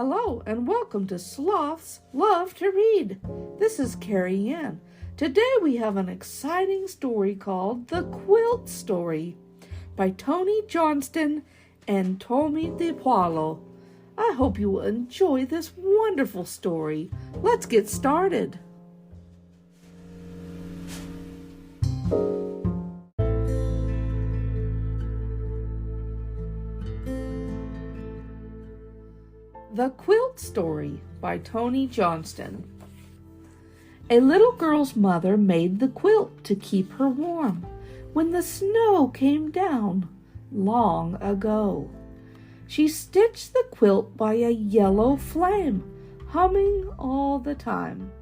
Hello and welcome to Sloths Love to Read. This is Carrie Ann. Today we have an exciting story called The Quilt Story by Tony Johnston and Tommy DiPaolo. I hope you will enjoy this wonderful story. Let's get started. The Quilt Story by Tony Johnston. A little girl's mother made the quilt to keep her warm when the snow came down long ago. She stitched the quilt by a yellow flame, humming all the time.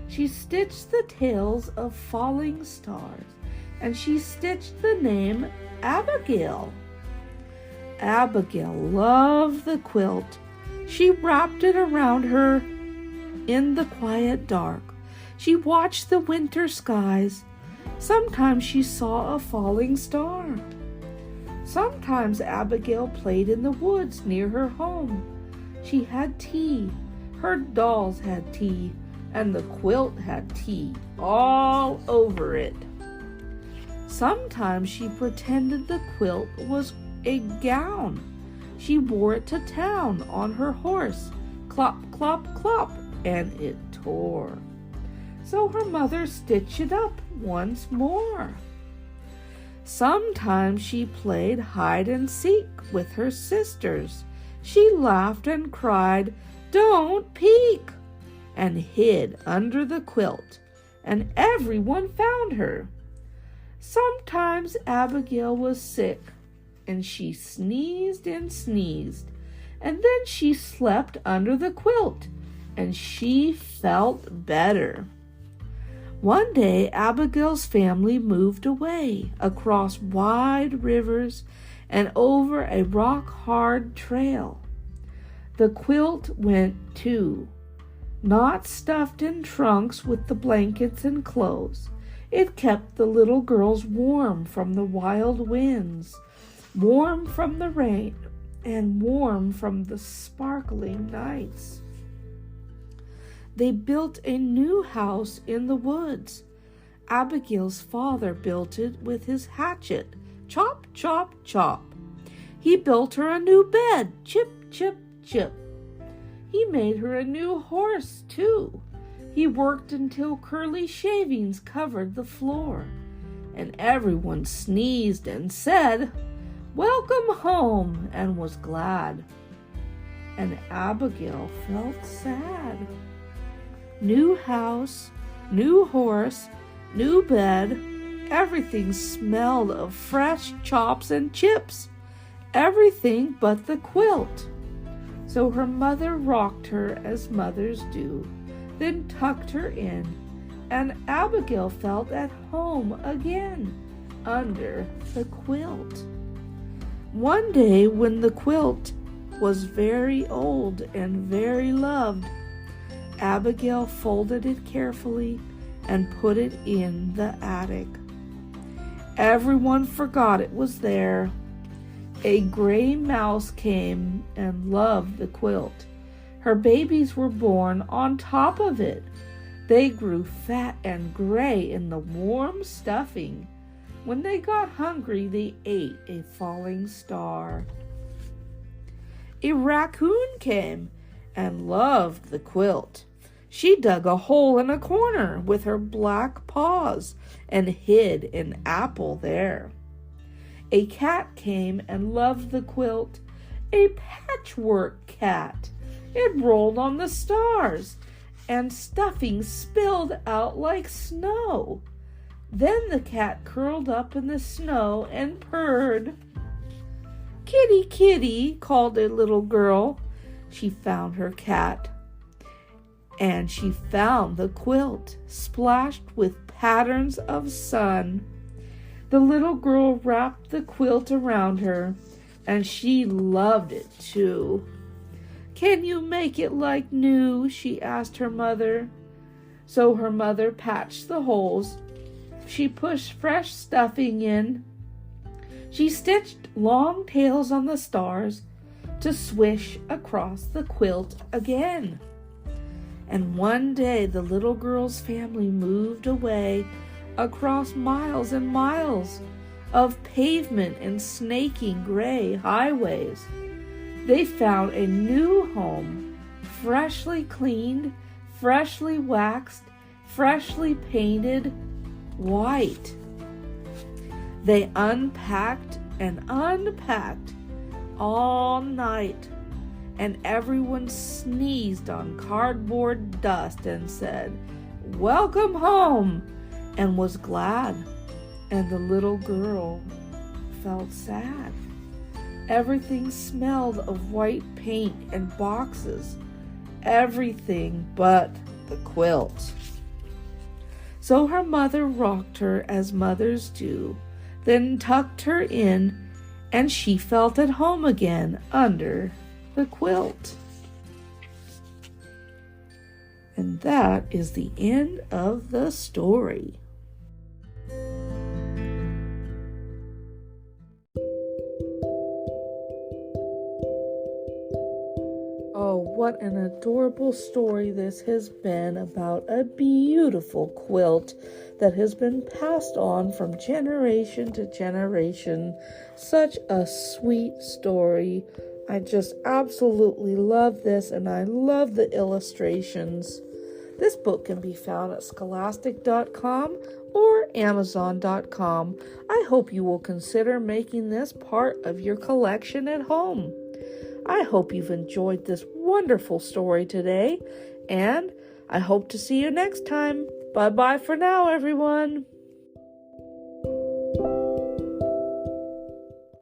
She stitched the tails of falling stars, and she stitched the name Abigail. Abigail loved the quilt. She wrapped it around her in the quiet dark. She watched the winter skies. Sometimes she saw a falling star. Sometimes Abigail played in the woods near her home. She had tea. Her dolls had tea, and the quilt had tea all over it. Sometimes she pretended the quilt was a gown. She wore it to town on her horse, clop, clop, clop, and it tore. So her mother stitched it up once more. Sometimes she played hide and seek with her sisters. She laughed and cried, "Don't peek!" and hid under the quilt, and everyone found her. Sometimes Abigail was sick, and she sneezed and sneezed, and then she slept under the quilt, and she felt better. One day, Abigail's family moved away across wide rivers and over a rock-hard trail. The quilt went too, not stuffed in trunks with the blankets and clothes. It kept the little girls warm from the wild winds, warm from the rain, and warm from the sparkling nights. They built a new house in the woods. Abigail's father built it with his hatchet. Chop, chop, chop. He built her a new bed. Chip, chip, chip. He made her a new horse, too. He worked until curly shavings covered the floor, and everyone sneezed and said, "Welcome home," and was glad. And Abigail felt sad. New house, new horse, new bed. Everything smelled of fresh chops and chips. Everything but the quilt. So her mother rocked her as mothers do, then tucked her in, and Abigail felt at home again under the quilt. One day when the quilt was very old and very loved, Abigail folded it carefully and put it in the attic. Everyone forgot it was there. A gray mouse came and loved the quilt. Her babies were born on top of it. They grew fat and gray in the warm stuffing. When they got hungry, they ate a falling star. A raccoon came and loved the quilt. She dug a hole in a corner with her black paws and hid an apple there. A cat came and loved the quilt. A patchwork cat. It rolled on the stars, and stuffing spilled out like snow. Then the cat curled up in the snow and purred. "Kitty, kitty," called a little girl. She found her cat, and she found the quilt splashed with patterns of sun. The little girl wrapped the quilt around her, and she loved it too. "Can you make it like new?" she asked her mother. So her mother patched the holes. She pushed fresh stuffing in. She stitched long tails on the stars, to swish across the quilt again. And one day the little girl's family moved away across miles and miles of pavement and snaking gray highways. They found a new home, freshly cleaned, freshly waxed, freshly painted white. They unpacked and unpacked all night, and everyone sneezed on cardboard dust and said, "Welcome home," and was glad. And the little girl felt sad. Everything smelled of white paint and boxes. Everything but the quilt. So her mother rocked her as mothers do, then tucked her in, and she felt at home again under the quilt. And that is the end of the story. Oh, what an adorable story this has been about a beautiful quilt that has been passed on from generation to generation. Such a sweet story. I just absolutely love this, and I love the illustrations. This book can be found at scholastic.com or amazon.com. I hope you will consider making this part of your collection at home. I hope you've enjoyed this wonderful story today, and I hope to see you next time. Bye-bye for now, everyone.